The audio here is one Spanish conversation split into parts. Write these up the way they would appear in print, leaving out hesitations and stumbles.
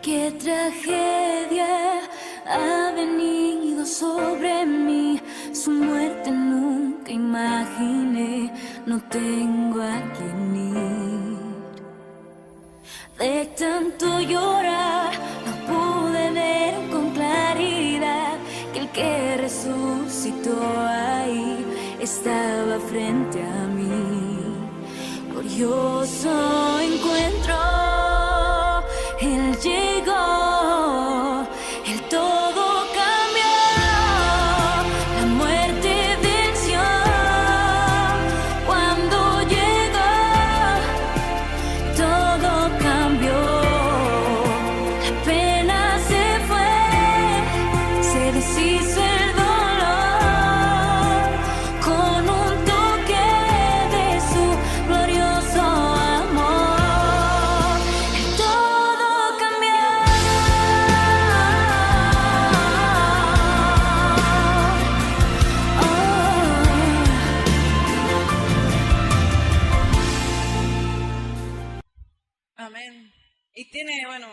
Qué tragedia ha venido sobre mí, su muerte nunca imaginé, no tengo a quien ir. De tanto llorar no pude ver con claridad que el que resucitó ahí estaba frente a mí. Glorioso encuentro, Él llegó, Él todo cambió, la muerte venció. Cuando llegó, todo cambió, la pena se fue, se deshizo el dolor con un toque de su glorioso amor. El todo cambió. Amén. Y tiene, bueno,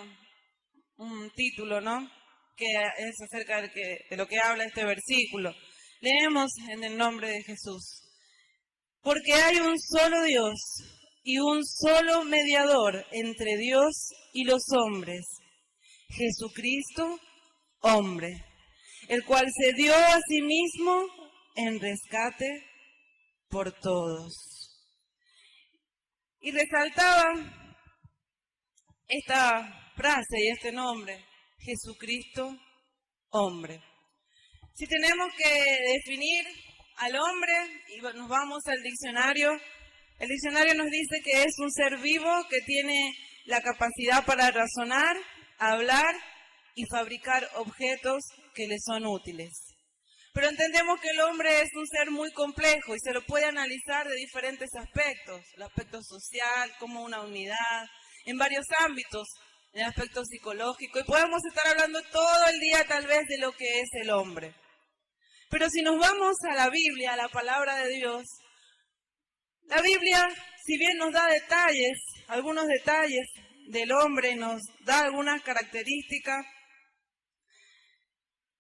un título, ¿no? Que es acerca de lo que habla este versículo. Leemos en el nombre de Jesús. Porque hay un solo Dios y un solo mediador entre Dios y los hombres, Jesucristo, hombre, el cual se dio a sí mismo en rescate por todos. Y resaltaba esta frase y este nombre, Jesucristo, hombre. Si tenemos que definir al hombre, y nos vamos al diccionario, el diccionario nos dice que es un ser vivo que tiene la capacidad para razonar, hablar y fabricar objetos que le son útiles. Pero entendemos que el hombre es un ser muy complejo y se lo puede analizar de diferentes aspectos, el aspecto social, como una unidad, en varios ámbitos, en el aspecto psicológico, y podemos estar hablando todo el día tal vez de lo que es el hombre. Pero si nos vamos a la Biblia, a la palabra de Dios, la Biblia, si bien nos da detalles, algunos detalles del hombre, nos da algunas características,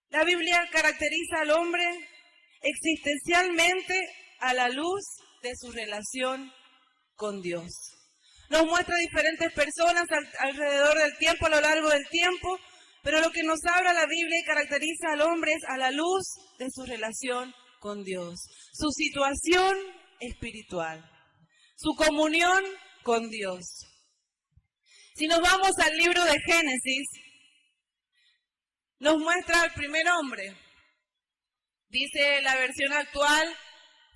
la Biblia caracteriza al hombre existencialmente a la luz de su relación con Dios. Nos muestra diferentes personas alrededor del tiempo, a lo largo del tiempo, pero lo que nos habla la Biblia y caracteriza al hombre es a la luz de su relación con Dios, su situación espiritual, su comunión con Dios. Si nos vamos al libro de Génesis, nos muestra al primer hombre. Dice la versión actual,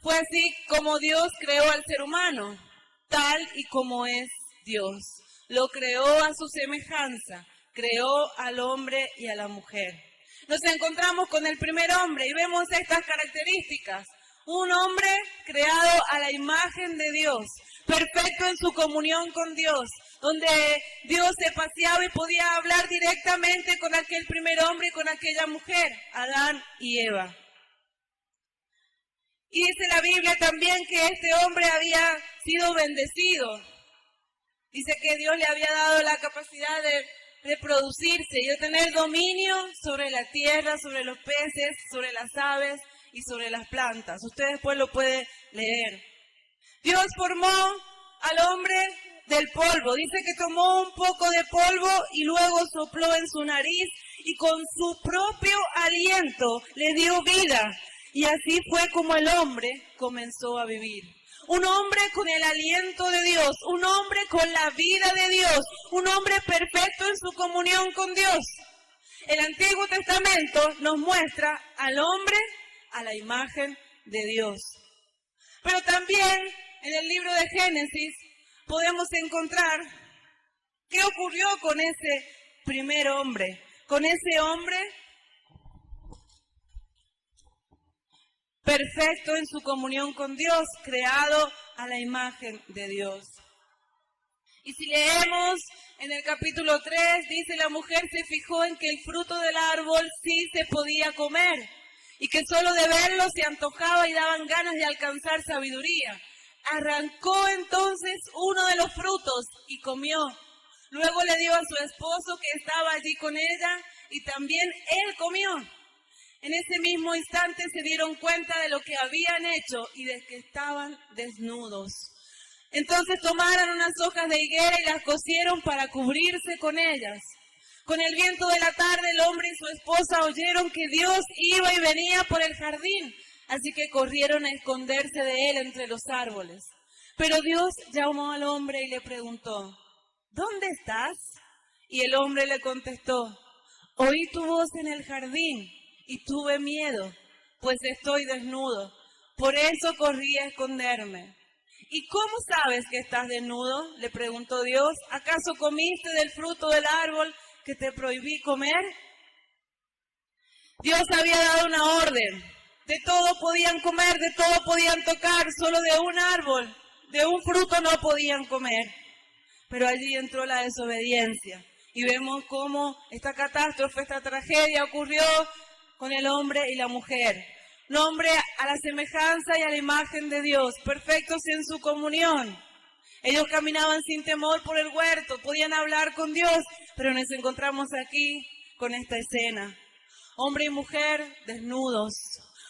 fue así como Dios creó al ser humano, tal y como es Dios. Lo creó a su semejanza, creó al hombre y a la mujer. Nos encontramos con el primer hombre y vemos estas características. Un hombre creado a la imagen de Dios, perfecto en su comunión con Dios, donde Dios se paseaba y podía hablar directamente con aquel primer hombre y con aquella mujer, Adán y Eva. Y dice la Biblia también que este hombre había sido bendecido. Dice que Dios le había dado la capacidad de reproducirse y de tener dominio sobre la tierra, sobre los peces, sobre las aves y sobre las plantas. Usted después lo puede leer. Dios formó al hombre del polvo. Dice que tomó un poco de polvo y luego sopló en su nariz y con su propio aliento le dio vida. Y así fue como el hombre comenzó a vivir. Un hombre con el aliento de Dios, un hombre con la vida de Dios, un hombre perfecto en su comunión con Dios. El Antiguo Testamento nos muestra al hombre a la imagen de Dios. Pero también en el libro de Génesis podemos encontrar qué ocurrió con ese primer hombre, con ese hombre perfecto en su comunión con Dios, creado a la imagen de Dios. Y si leemos en el capítulo 3, dice la mujer se fijó en que el fruto del árbol sí se podía comer y que solo de verlo se antojaba y daban ganas de alcanzar sabiduría. Arrancó entonces uno de los frutos y comió. Luego le dio a su esposo que estaba allí con ella y también él comió. En ese mismo instante se dieron cuenta de lo que habían hecho y de que estaban desnudos. Entonces tomaron unas hojas de higuera y las cosieron para cubrirse con ellas. Con el viento de la tarde el hombre y su esposa oyeron que Dios iba y venía por el jardín, así que corrieron a esconderse de él entre los árboles. Pero Dios llamó al hombre y le preguntó, ¿dónde estás? Y el hombre le contestó, oí tu voz en el jardín y tuve miedo, pues estoy desnudo. Por eso corrí a esconderme. ¿Y cómo sabes que estás desnudo? Le preguntó Dios. ¿Acaso comiste del fruto del árbol que te prohibí comer? Dios había dado una orden. De todo podían comer, de todo podían tocar, solo de un árbol, de un fruto no podían comer. Pero allí entró la desobediencia. Y vemos cómo esta catástrofe, esta tragedia ocurrió con el hombre y la mujer. Un hombre a la semejanza y a la imagen de Dios, perfectos en su comunión. Ellos caminaban sin temor por el huerto, podían hablar con Dios, pero nos encontramos aquí con esta escena. Hombre y mujer desnudos,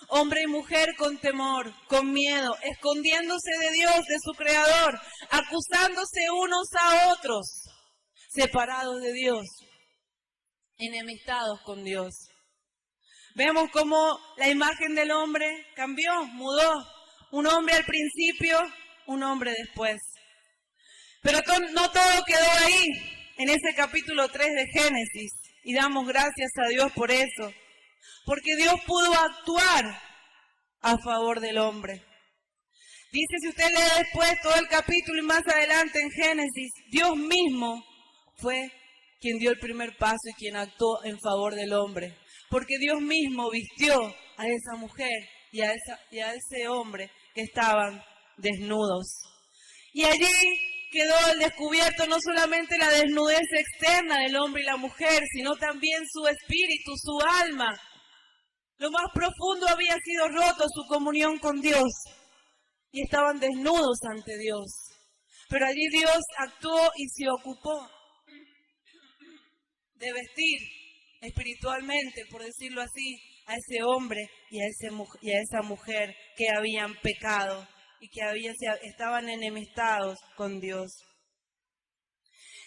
hombre y mujer con temor, con miedo, escondiéndose de Dios, de su Creador, acusándose unos a otros, separados de Dios, enemistados con Dios. Vemos cómo la imagen del hombre cambió, mudó. Un hombre al principio, un hombre después. Pero no todo quedó ahí, en ese capítulo 3 de Génesis. Y damos gracias a Dios por eso. Porque Dios pudo actuar a favor del hombre. Dice, si usted lee después todo el capítulo y más adelante en Génesis, Dios mismo fue quien dio el primer paso y quien actuó en favor del hombre. Porque Dios mismo vistió a esa mujer y a ese hombre que estaban desnudos. Y allí quedó al descubierto no solamente la desnudez externa del hombre y la mujer, sino también su espíritu, su alma. Lo más profundo había sido roto, su comunión con Dios. Y estaban desnudos ante Dios. Pero allí Dios actuó y se ocupó de vestir espiritualmente, por decirlo así, a ese hombre y a esa mujer que habían pecado y que estaban enemistados con Dios.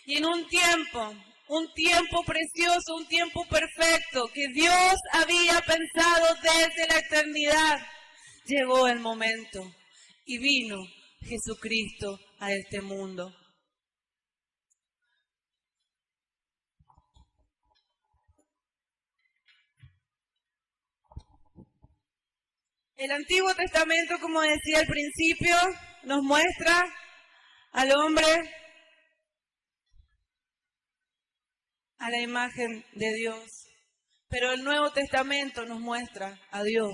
Y en un tiempo precioso, un tiempo perfecto que Dios había pensado desde la eternidad, llegó el momento y vino Jesucristo a este mundo. El Antiguo Testamento, como decía al principio, nos muestra al hombre a la imagen de Dios. Pero el Nuevo Testamento nos muestra a Dios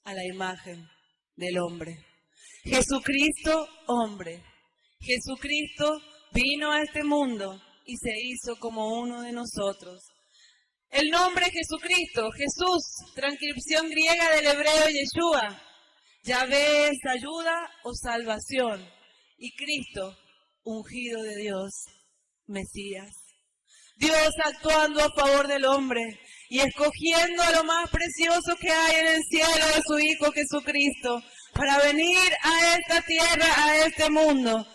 a la imagen del hombre. Jesucristo, hombre. Jesucristo vino a este mundo y se hizo como uno de nosotros. El nombre Jesucristo, Jesús, transcripción griega del hebreo Yeshua. Yahvé es ayuda o salvación. Y Cristo, ungido de Dios, Mesías. Dios actuando a favor del hombre y escogiendo a lo más precioso que hay en el cielo, a su Hijo Jesucristo, para venir a esta tierra, a este mundo,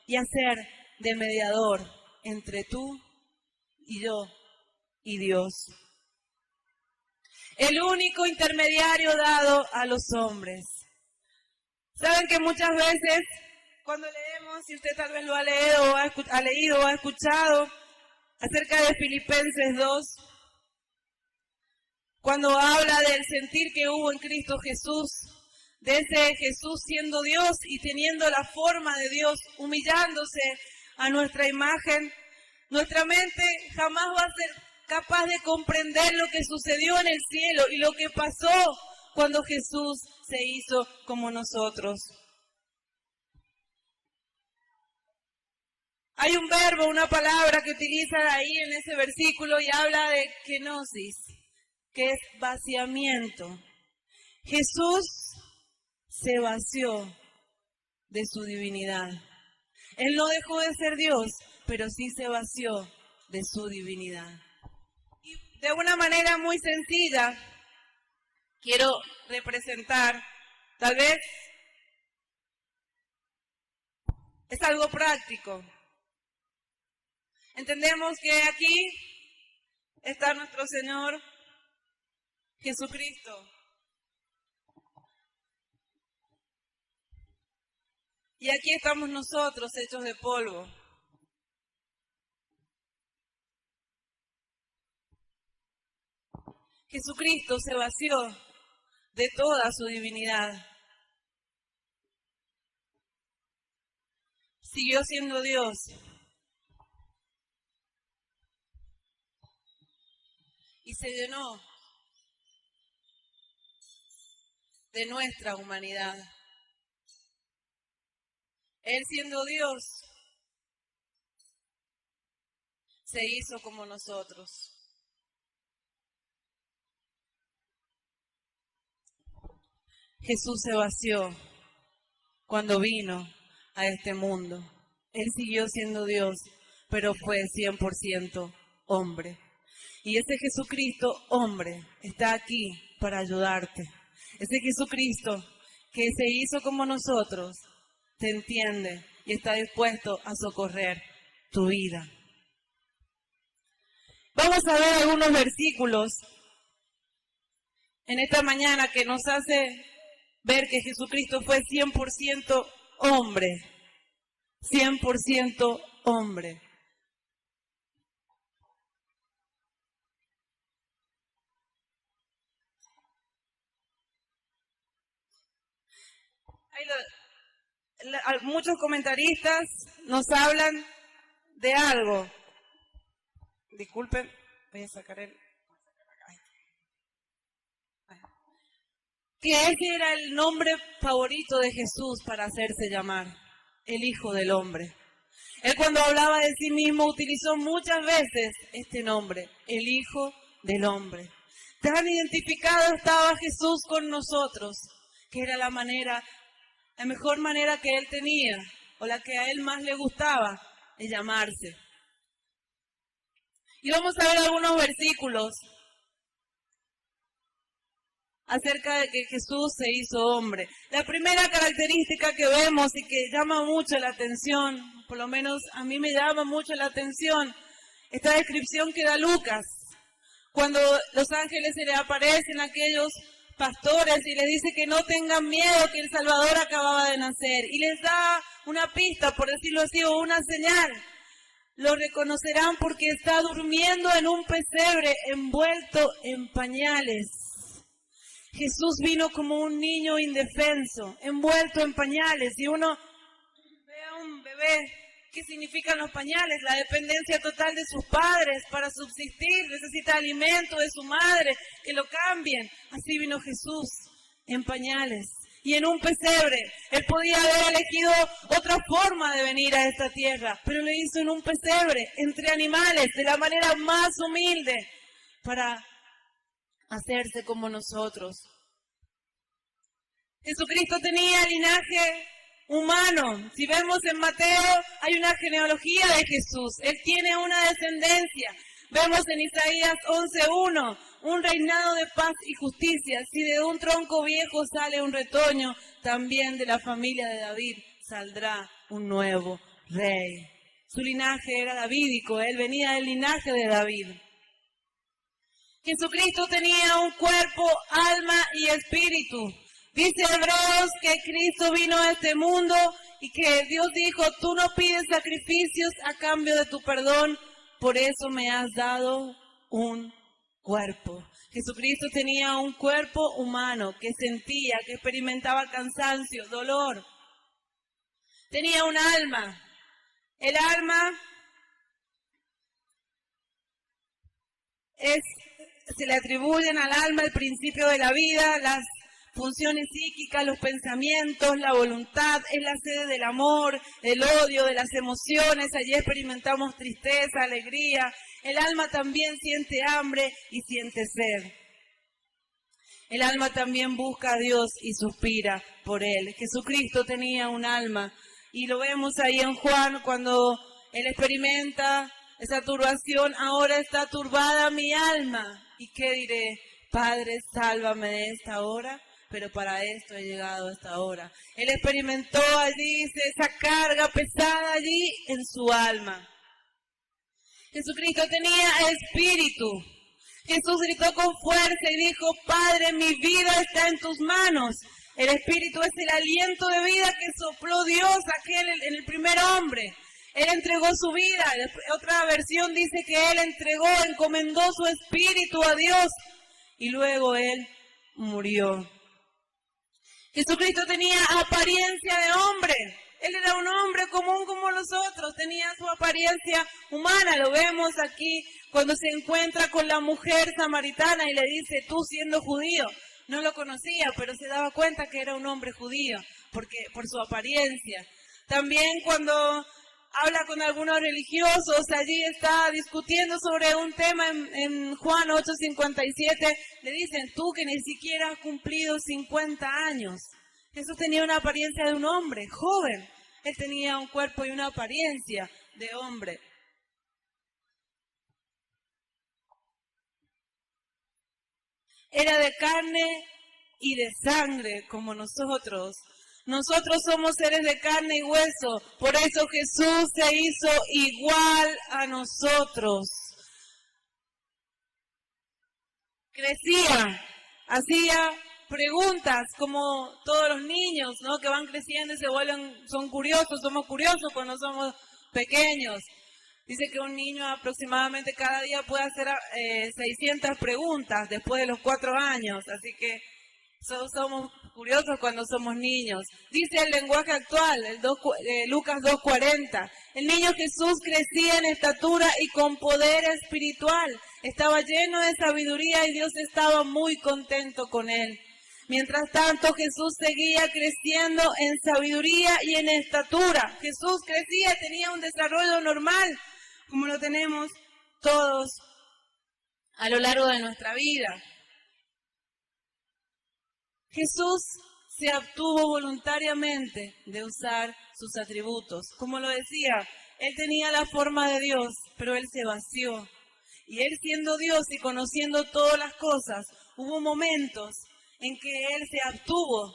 y hacer de mediador entre tú y yo y Dios. El único intermediario dado a los hombres. Saben que muchas veces cuando leemos, si usted tal vez lo ha leído o ha escuchado acerca de Filipenses 2, cuando habla del sentir que hubo en Cristo Jesús, de ese Jesús siendo Dios y teniendo la forma de Dios, humillándose a nuestra imagen, nuestra mente jamás va a ser capaz de comprender lo que sucedió en el cielo y lo que pasó cuando Jesús se hizo como nosotros. Hay un verbo, una palabra que utiliza ahí en ese versículo y habla de kenosis, que es vaciamiento. Jesús se vació de su divinidad. Él no dejó de ser Dios, pero sí se vació de su divinidad. Y de una manera muy sencilla, quiero representar, tal vez es algo práctico. Entendemos que aquí está nuestro Señor Jesucristo. Y aquí estamos nosotros, hechos de polvo. Jesucristo se vació de toda su divinidad. Siguió siendo Dios. Y se llenó de nuestra humanidad. Él siendo Dios, se hizo como nosotros. Jesús se vació cuando vino a este mundo. Él siguió siendo Dios, pero fue 100% hombre. Y ese Jesucristo, hombre, está aquí para ayudarte. Ese Jesucristo que se hizo como nosotros, te entiende y está dispuesto a socorrer tu vida. Vamos a ver algunos versículos en esta mañana que nos hace ver que Jesucristo fue 100% hombre. 100% hombre. Muchos comentaristas nos hablan de algo. Disculpen, voy a sacar el... Que ese era el nombre favorito de Jesús para hacerse llamar, el Hijo del Hombre. Él cuando hablaba de sí mismo utilizó muchas veces este nombre, el Hijo del Hombre. Tan identificado estaba Jesús con nosotros, que era la mejor manera que Él tenía, o la que a Él más le gustaba, de llamarse. Y vamos a ver algunos versículos acerca de que Jesús se hizo hombre. La primera característica que vemos y que llama mucho la atención, por lo menos a mí me llama mucho la atención, esta descripción que da Lucas, cuando los ángeles se le aparecen a aquellos pastores y les dice que no tengan miedo, que el Salvador acababa de nacer, y les da una pista, por decirlo así, o una señal. Lo reconocerán porque está durmiendo en un pesebre envuelto en pañales. Jesús vino como un niño indefenso, envuelto en pañales. Y uno ve a un bebé, ¿qué significan los pañales? La dependencia total de sus padres para subsistir, necesita alimento de su madre, que lo cambien. Así vino Jesús, en pañales y en un pesebre. Él podía haber elegido otra forma de venir a esta tierra, pero lo hizo en un pesebre, entre animales, de la manera más humilde, para hacerse como nosotros. Jesucristo tenía linaje humano. Si vemos en Mateo, hay una genealogía de Jesús. Él tiene una descendencia. Vemos en Isaías 11:1, un reinado de paz y justicia. Si de un tronco viejo sale un retoño, también de la familia de David saldrá un nuevo rey. Su linaje era davídico, él venía del linaje de David. Jesucristo tenía un cuerpo, alma y espíritu. Dice Hebreos que Cristo vino a este mundo y que Dios dijo, tú no pides sacrificios a cambio de tu perdón, por eso me has dado un cuerpo. Jesucristo tenía un cuerpo humano que sentía, que experimentaba cansancio, dolor. Tenía un alma. El alma se le atribuyen al alma el principio de la vida, las funciones psíquicas, los pensamientos, la voluntad, es la sede del amor, el odio, de las emociones. Allí experimentamos tristeza, alegría. El alma también siente hambre y siente sed. El alma también busca a Dios y suspira por Él. Jesucristo tenía un alma y lo vemos ahí en Juan cuando Él experimenta esa turbación, ahora está turbada mi alma. ¿Y qué diré? Padre, sálvame de esta hora, pero para esto he llegado a esta hora. Él experimentó allí esa carga pesada allí en su alma. Jesucristo tenía espíritu. Jesús gritó con fuerza y dijo, Padre, mi vida está en tus manos. El espíritu es el aliento de vida que sopló Dios aquel en el primer hombre. Él entregó su vida. Otra versión dice que él encomendó su espíritu a Dios y luego él murió. Jesucristo tenía apariencia de hombre. Él era un hombre común como los otros, tenía su apariencia humana. Lo vemos aquí cuando se encuentra con la mujer samaritana y le dice, tú siendo judío. No lo conocía, pero se daba cuenta que era un hombre judío por su apariencia. También cuando habla con algunos religiosos, allí está discutiendo sobre un tema en Juan 8:57, le dicen, tú que ni siquiera has cumplido 50 años. Jesús tenía una apariencia de un hombre, joven. Él tenía un cuerpo y una apariencia de hombre. Era de carne y de sangre como nosotros. Nosotros somos seres de carne y hueso, por eso Jesús se hizo igual a nosotros. Crecía, hacía preguntas como todos los niños, ¿no? Que van creciendo y son curiosos, somos curiosos cuando somos pequeños. Dice que un niño aproximadamente cada día puede hacer 600 preguntas después de los 4 años, así que somos curiosos cuando somos niños. Dice el lenguaje actual, Lucas 2:40, el niño Jesús crecía en estatura y con poder espiritual, estaba lleno de sabiduría y Dios estaba muy contento con él. Mientras tanto, Jesús seguía creciendo en sabiduría y en estatura. Jesús crecía, tenía un desarrollo normal, como lo tenemos todos a lo largo de nuestra vida. Jesús se abstuvo voluntariamente de usar sus atributos. Como lo decía, Él tenía la forma de Dios, pero Él se vació. Y Él siendo Dios y conociendo todas las cosas, hubo momentos en que Él se abstuvo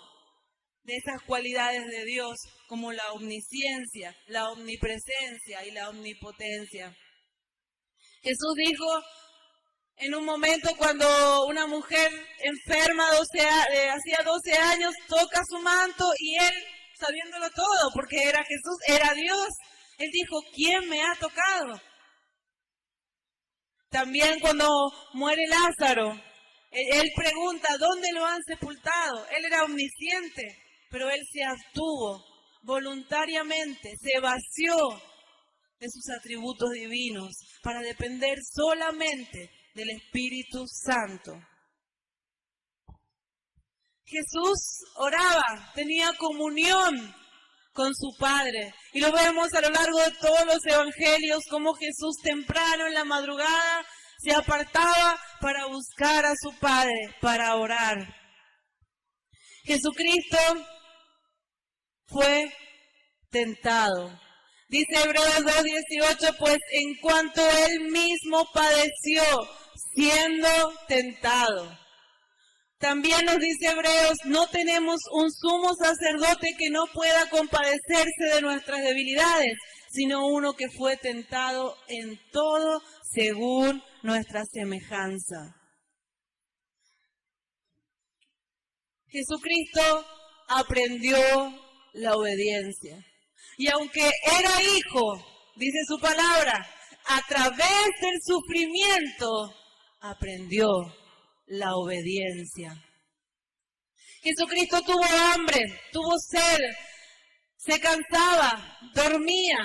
de esas cualidades de Dios, como la omnisciencia, la omnipresencia y la omnipotencia. Jesús dijo en un momento cuando una mujer enferma hacía 12 años, toca su manto y Él, sabiéndolo todo, porque era Jesús, era Dios, Él dijo, ¿quién me ha tocado? También cuando muere Lázaro, Él pregunta, ¿dónde lo han sepultado? Él era omnisciente, pero Él se abstuvo voluntariamente, se vació de sus atributos divinos para depender solamente del Espíritu Santo. Jesús oraba, tenía comunión con su Padre. Y lo vemos a lo largo de todos los evangelios, como Jesús temprano en la madrugada se apartaba para buscar a su Padre, para orar. Jesucristo fue tentado. Dice Hebreos 2:18, pues en cuanto Él mismo padeció, siendo tentado. También nos dice Hebreos, no tenemos un sumo sacerdote que no pueda compadecerse de nuestras debilidades, sino uno que fue tentado en todo según nuestra semejanza. Jesucristo aprendió la obediencia. Y aunque era hijo, dice su palabra, a través del sufrimiento aprendió la obediencia. Jesucristo tuvo hambre, tuvo sed, se cansaba, dormía.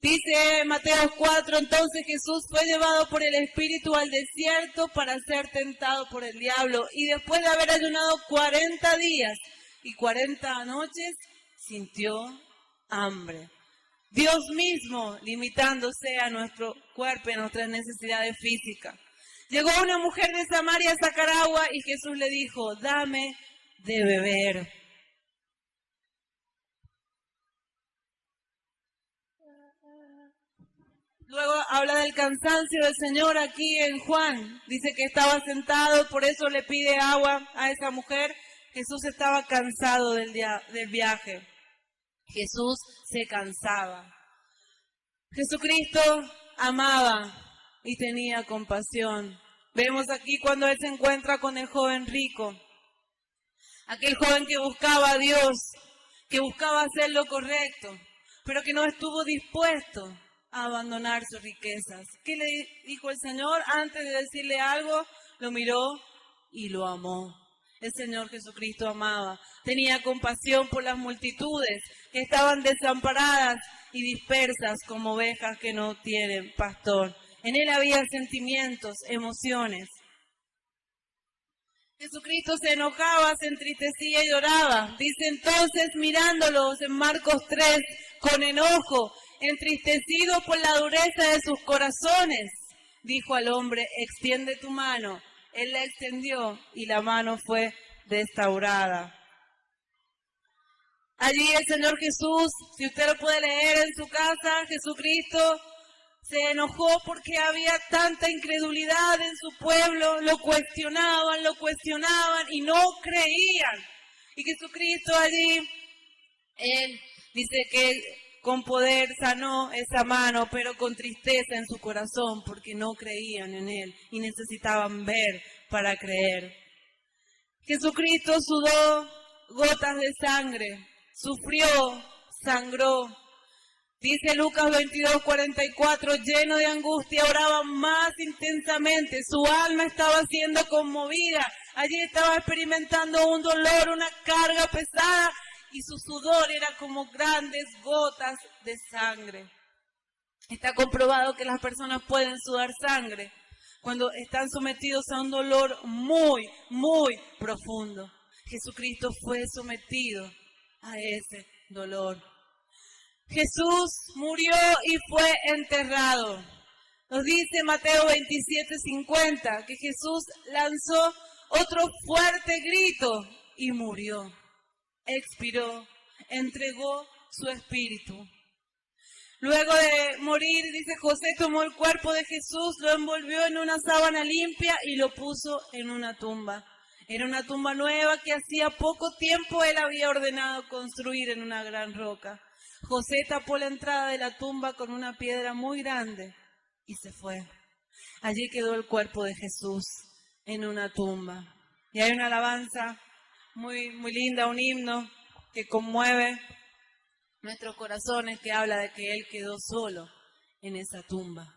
Dice Mateo 4, entonces Jesús fue llevado por el Espíritu al desierto para ser tentado por el diablo. Y después de haber ayunado 40 días y 40 noches, sintió hambre. Dios mismo limitándose a nuestro cuerpo y a nuestras necesidades físicas. Llegó una mujer de Samaria a sacar agua y Jesús le dijo, dame de beber. Luego habla del cansancio del Señor aquí en Juan. Dice que estaba sentado, por eso le pide agua a esa mujer. Jesús estaba cansado del viaje. Jesús se cansaba. Jesucristo amaba y tenía compasión. Vemos aquí cuando Él se encuentra con el joven rico. Aquel joven que buscaba a Dios, que buscaba hacer lo correcto, pero que no estuvo dispuesto a abandonar sus riquezas. ¿Qué le dijo el Señor? Antes de decirle algo, lo miró y lo amó. El Señor Jesucristo amaba, tenía compasión por las multitudes que estaban desamparadas y dispersas como ovejas que no tienen pastor. En Él había sentimientos, emociones. Jesucristo se enojaba, se entristecía y lloraba. Dice entonces, mirándolos en Marcos 3, con enojo, entristecido por la dureza de sus corazones, dijo al hombre, extiende tu mano. Él la extendió y la mano fue restaurada. Allí el Señor Jesús, si usted lo puede leer en su casa, Jesucristo se enojó porque había tanta incredulidad en su pueblo, lo cuestionaban y no creían. Y Jesucristo allí, Él dice que con poder sanó esa mano, pero con tristeza en su corazón porque no creían en Él y necesitaban ver para creer. Jesucristo sudó gotas de sangre, sufrió, sangró. Dice Lucas 22:44, lleno de angustia, oraba más intensamente. Su alma estaba siendo conmovida. Allí estaba experimentando un dolor, una carga pesada, y su sudor era como grandes gotas de sangre. Está comprobado que las personas pueden sudar sangre cuando están sometidos a un dolor muy, muy profundo. Jesucristo fue sometido a ese dolor. Jesús murió y fue enterrado. Nos dice Mateo 27:50 que Jesús lanzó otro fuerte grito y murió. Expiró, entregó su espíritu. Luego de morir, dice, José tomó el cuerpo de Jesús, lo envolvió en una sábana limpia y lo puso en una tumba. Era una tumba nueva que hacía poco tiempo él había ordenado construir en una gran roca. José tapó la entrada de la tumba con una piedra muy grande y se fue. Allí quedó el cuerpo de Jesús en una tumba. Y hay una alabanza muy, muy linda, un himno que conmueve nuestros corazones, que habla de que Él quedó solo en esa tumba.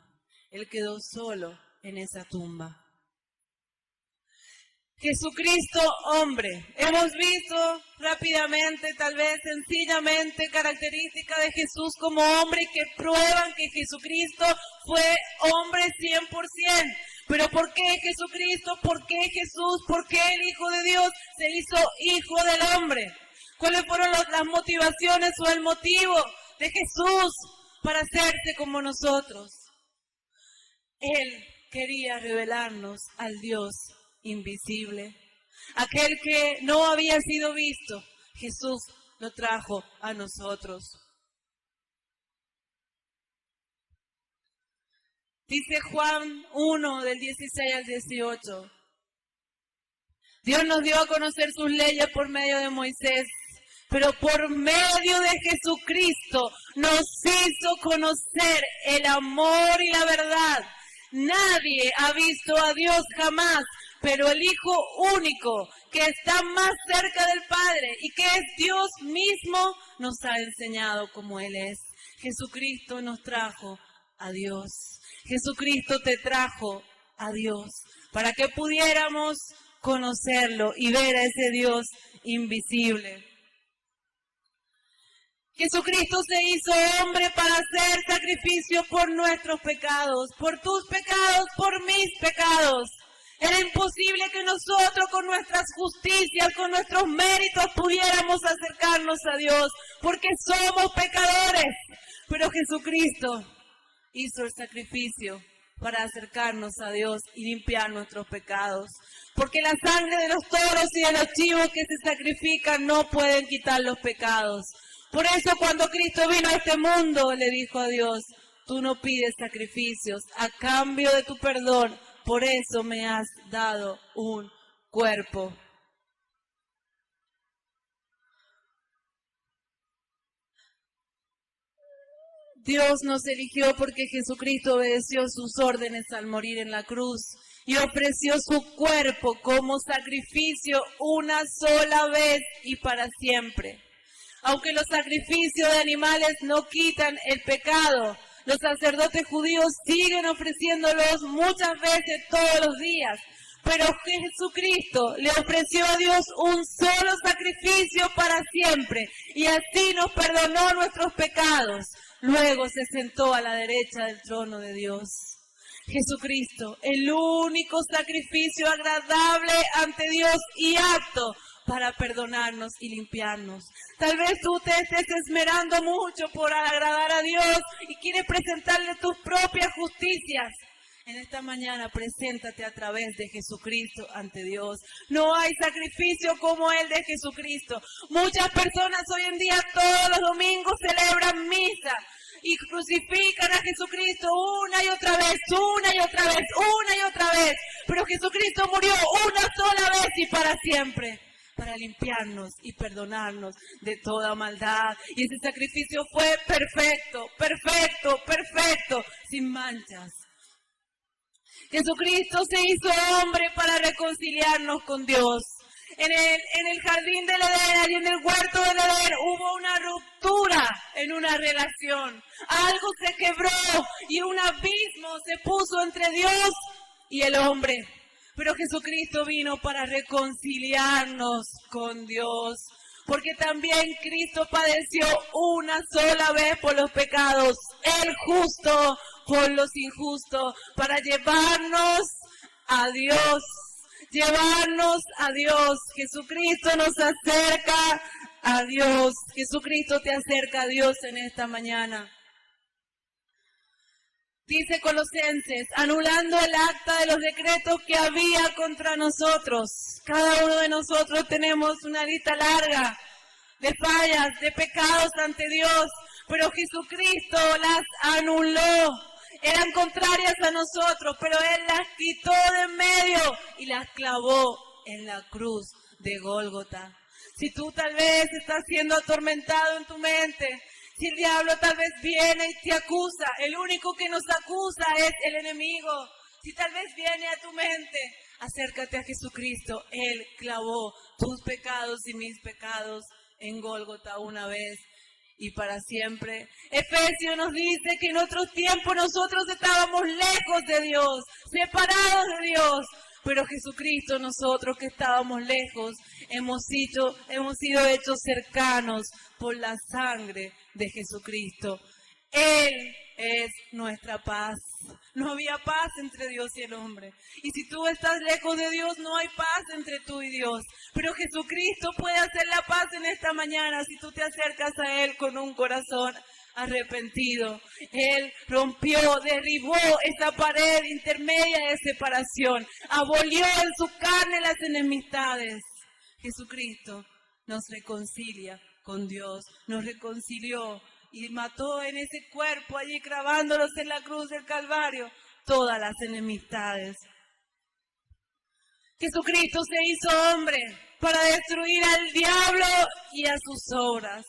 Él quedó solo en esa tumba. Jesucristo, hombre. Hemos visto rápidamente, tal vez sencillamente, características de Jesús como hombre que prueban que Jesucristo fue hombre 100%. Pero ¿por qué Jesucristo? ¿Por qué Jesús? ¿Por qué el Hijo de Dios se hizo Hijo del hombre? ¿Cuáles fueron las motivaciones o el motivo de Jesús para hacerse como nosotros? Él quería revelarnos al Dios invisible. Aquel que no había sido visto, Jesús lo trajo a nosotros. Dice Juan 1, del 16 al 18. Dios nos dio a conocer sus leyes por medio de Moisés, pero por medio de Jesucristo nos hizo conocer el amor y la verdad. Nadie ha visto a Dios jamás, pero el Hijo único, que está más cerca del Padre y que es Dios mismo, nos ha enseñado cómo Él es. Jesucristo nos trajo a Dios. Jesucristo te trajo a Dios para que pudiéramos conocerlo y ver a ese Dios invisible. Jesucristo se hizo hombre para hacer sacrificio por nuestros pecados, por tus pecados, por mis pecados. Era imposible que nosotros con nuestras justicias, con nuestros méritos pudiéramos acercarnos a Dios, porque somos pecadores. Pero Jesucristo hizo el sacrificio para acercarnos a Dios y limpiar nuestros pecados. Porque la sangre de los toros y de los chivos que se sacrifican no pueden quitar los pecados. Por eso cuando Cristo vino a este mundo, le dijo a Dios, tú no pides sacrificios a cambio de tu perdón, por eso me has dado un cuerpo. Dios nos eligió porque Jesucristo obedeció sus órdenes al morir en la cruz y ofreció su cuerpo como sacrificio una sola vez y para siempre. Aunque los sacrificios de animales no quitan el pecado, los sacerdotes judíos siguen ofreciéndolos muchas veces todos los días. Pero Jesucristo le ofreció a Dios un solo sacrificio para siempre y así nos perdonó nuestros pecados. Luego se sentó a la derecha del trono de Dios. Jesucristo, el único sacrificio agradable ante Dios y apto para perdonarnos y limpiarnos. Tal vez tú te estés esmerando mucho por agradar a Dios y quieres presentarle tus propias justicias. En esta mañana preséntate a través de Jesucristo ante Dios. No hay sacrificio como el de Jesucristo. Muchas personas hoy en día todos los domingos celebran misa y crucifican a Jesucristo una y otra vez, una y otra vez, una y otra vez. Pero Jesucristo murió una sola vez y para siempre, para limpiarnos y perdonarnos de toda maldad. Y ese sacrificio fue perfecto, perfecto, perfecto, sin manchas. Jesucristo se hizo hombre para reconciliarnos con Dios. En el jardín del Edén y en el huerto del Edén hubo una ruptura en una relación. Algo se quebró y un abismo se puso entre Dios y el hombre. Pero Jesucristo vino para reconciliarnos con Dios. Porque también Cristo padeció una sola vez por los pecados, el justo por los injustos, para llevarnos a Dios. Llevarnos a Dios. Jesucristo nos acerca a Dios. Jesucristo te acerca a Dios en esta mañana. Dice Colosenses, anulando el acta de los decretos que había contra nosotros. Cada uno de nosotros tenemos una lista larga de fallas, de pecados ante Dios, pero Jesucristo las anuló. Eran contrarias a nosotros, pero Él las quitó de en medio y las clavó en la cruz de Gólgota. Si tú tal vez estás siendo atormentado en tu mente, si el diablo tal vez viene y te acusa, el único que nos acusa es el enemigo. Si tal vez viene a tu mente, acércate a Jesucristo. Él clavó tus pecados y mis pecados en Gólgota una vez y para siempre. Efesios nos dice que en otros tiempos nosotros estábamos lejos de Dios, separados de Dios. Pero Jesucristo, nosotros que estábamos lejos, hemos sido hechos cercanos por la sangre de Jesucristo. Él es nuestra paz. No había paz entre Dios y el hombre. Y si tú estás lejos de Dios, no hay paz entre tú y Dios. Pero Jesucristo puede hacer la paz en esta mañana si tú te acercas a Él con un corazón arrepentido. Él rompió, derribó esa pared intermedia de separación. Abolió en su carne las enemistades. Jesucristo nos reconcilia con Dios. Nos reconcilió y mató en ese cuerpo allí clavándolos en la cruz del Calvario todas las enemistades. Jesucristo se hizo hombre para destruir al diablo y a sus obras.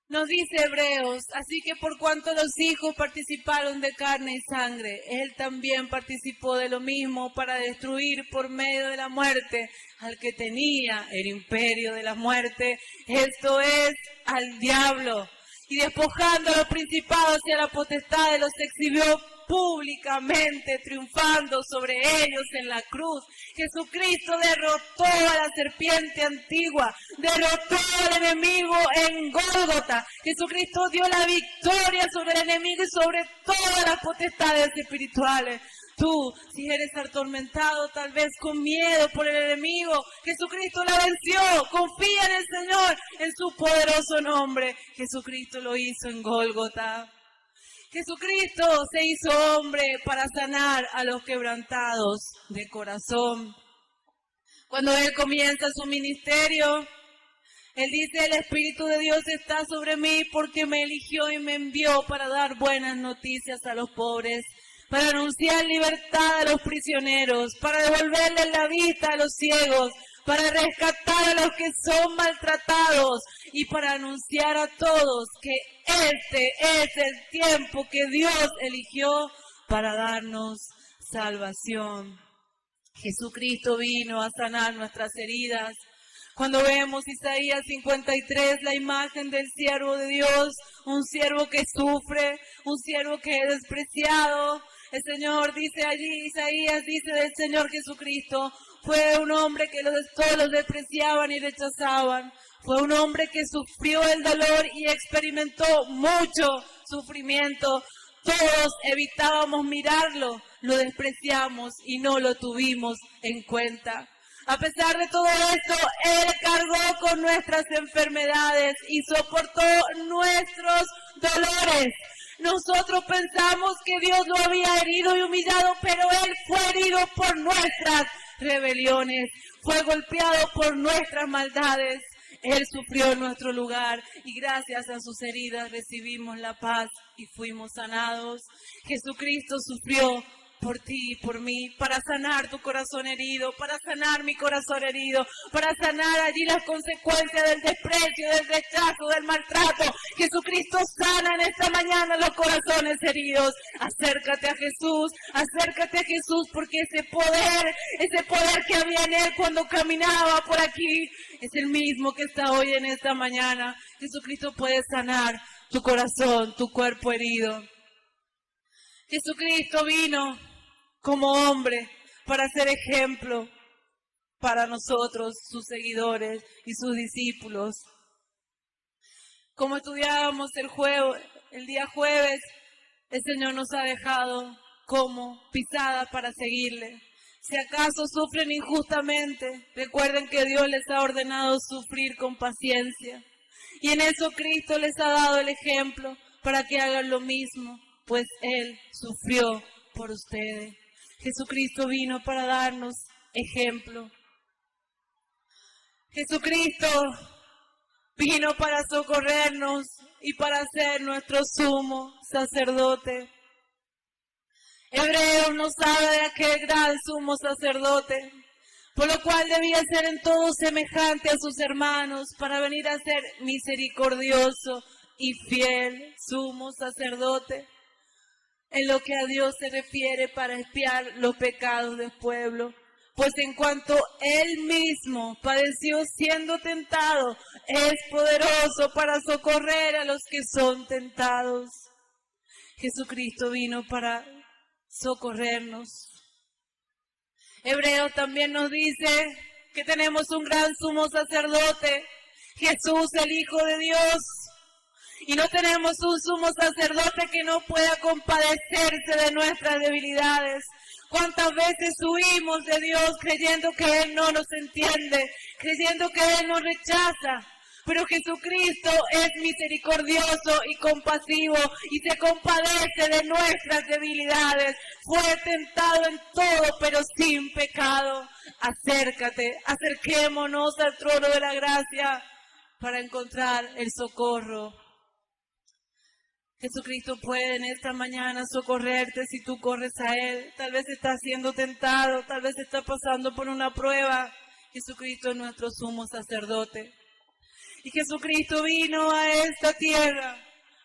Nos dice Hebreos, así que por cuanto los hijos participaron de carne y sangre, Él también participó de lo mismo para destruir por medio de la muerte al que tenía el imperio de la muerte, esto es, al diablo. Y despojando a los principados y a la potestad, los exhibió públicamente, triunfando sobre ellos en la cruz. Jesucristo derrotó a la serpiente antigua, derrotó al enemigo en Gólgota. Jesucristo dio la victoria sobre el enemigo y sobre todas las potestades espirituales. Tú, si eres atormentado tal vez con miedo por el enemigo, Jesucristo la venció. Confía en el Señor, en su poderoso nombre. Jesucristo lo hizo en Gólgota. Jesucristo se hizo hombre para sanar a los quebrantados de corazón. Cuando Él comienza su ministerio, Él dice, el Espíritu de Dios está sobre mí porque me eligió y me envió para dar buenas noticias a los pobres, para anunciar libertad a los prisioneros, para devolverles la vista a los ciegos, para rescatar a los que son maltratados y para anunciar a todos que este es el tiempo que Dios eligió para darnos salvación. Jesucristo vino a sanar nuestras heridas. Cuando vemos Isaías 53, la imagen del siervo de Dios, un siervo que sufre, un siervo que es despreciado, el Señor dice allí, Isaías dice del Señor Jesucristo, fue un hombre que todos los despreciaban y rechazaban. Fue un hombre que sufrió el dolor y experimentó mucho sufrimiento. Todos evitábamos mirarlo, lo despreciamos y no lo tuvimos en cuenta. A pesar de todo esto, Él cargó con nuestras enfermedades y soportó nuestros dolores. Nosotros pensamos que Dios lo había herido y humillado, pero Él fue herido por nuestras rebeliones, fue golpeado por nuestras maldades. Él sufrió en nuestro lugar y gracias a sus heridas recibimos la paz y fuimos sanados. Jesucristo sufrió por ti y por mí, para sanar tu corazón herido, para sanar mi corazón herido, para sanar allí las consecuencias del desprecio, del rechazo, del maltrato. Jesucristo sana en esta mañana los corazones heridos. Acércate a Jesús porque ese poder que había en Él cuando caminaba por aquí, es el mismo que está hoy en esta mañana. Jesucristo puede sanar tu corazón, tu cuerpo herido. Jesucristo vino como hombre para ser ejemplo para nosotros, sus seguidores y sus discípulos. Como estudiábamos el día jueves, el Señor nos ha dejado como pisada para seguirle. Si acaso sufren injustamente, recuerden que Dios les ha ordenado sufrir con paciencia. Y en eso Cristo les ha dado el ejemplo para que hagan lo mismo, pues Él sufrió por ustedes. Jesucristo vino para darnos ejemplo. Jesucristo vino para socorrernos y para ser nuestro sumo sacerdote. Hebreos nos habla de aquel gran sumo sacerdote, por lo cual debía ser en todo semejante a sus hermanos, para venir a ser misericordioso y fiel sumo sacerdote, en lo que a Dios se refiere, para expiar los pecados del pueblo. Pues en cuanto Él mismo padeció siendo tentado, es poderoso para socorrer a los que son tentados. Jesucristo vino para socorrernos. Hebreos también nos dice que tenemos un gran sumo sacerdote, Jesús el Hijo de Dios. Y no tenemos un sumo sacerdote que no pueda compadecerse de nuestras debilidades. ¿Cuántas veces huimos de Dios creyendo que Él no nos entiende, creyendo que Él nos rechaza? Pero Jesucristo es misericordioso y compasivo y se compadece de nuestras debilidades. Fue tentado en todo, pero sin pecado. Acerquémonos al trono de la gracia para encontrar el socorro. Jesucristo puede en esta mañana socorrerte si tú corres a Él. Tal vez estás siendo tentado, tal vez estás pasando por una prueba. Jesucristo es nuestro sumo sacerdote. Y Jesucristo vino a esta tierra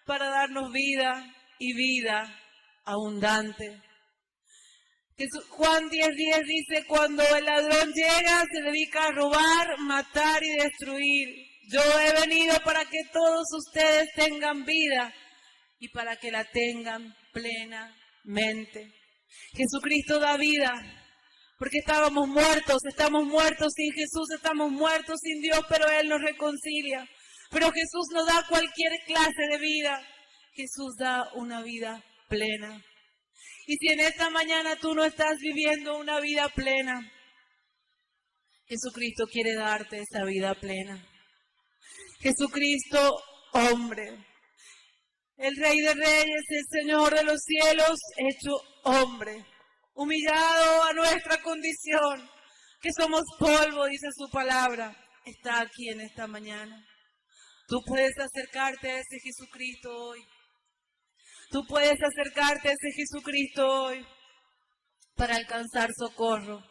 para darnos vida y vida abundante. Juan 10:10 dice, cuando el ladrón llega se dedica a robar, matar y destruir. Yo he venido para que todos ustedes tengan vida y para que la tengan plenamente. Jesucristo da vida, porque estamos muertos sin Jesús, estamos muertos sin Dios, pero Él nos reconcilia. Pero Jesús no da cualquier clase de vida, Jesús da una vida plena. Y si en esta mañana tú no estás viviendo una vida plena, Jesucristo quiere darte esa vida plena. Jesucristo, hombre, el Rey de Reyes, el Señor de los cielos, hecho hombre, humillado a nuestra condición, que somos polvo, dice su palabra, está aquí en esta mañana. Tú puedes acercarte a ese Jesucristo hoy. Tú puedes acercarte a ese Jesucristo hoy para alcanzar socorro.